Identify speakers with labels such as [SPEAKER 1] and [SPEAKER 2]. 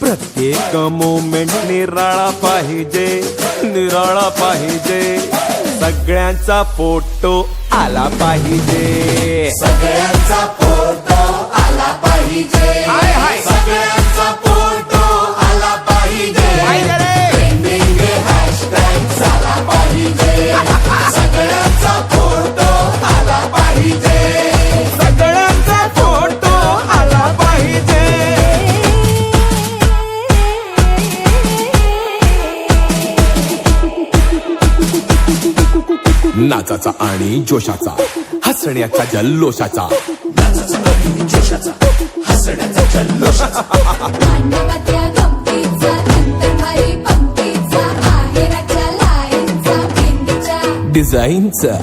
[SPEAKER 1] प्रत्येक मोमेंट निराळा पाहिजे, निराळा पाहिजे. सगळ्यांचा फोटो आला पाहिजे,
[SPEAKER 2] सगळ्यांचा फोटो आला पाहिजे, सगळ्यांचा फोटो आला पाहिजे. ट्रेंडिंग हॅशटॅग झाला पाहिजे, सगळ्यांचा फोटो आला पाहिजे,
[SPEAKER 1] सगळ्यांचा फोटो आला पाहिजे. नाचाचा आणि जोशाचा, हसण्याचा जल्लोषाचा,
[SPEAKER 2] हसण्याचा जल्लोषाचा.
[SPEAKER 3] मांडवातल्या गमतीचा, नंतर भारी पंक्तीचा, आहेराच्या लाईनचा, मेंदीच्या
[SPEAKER 1] डिझाईनचा,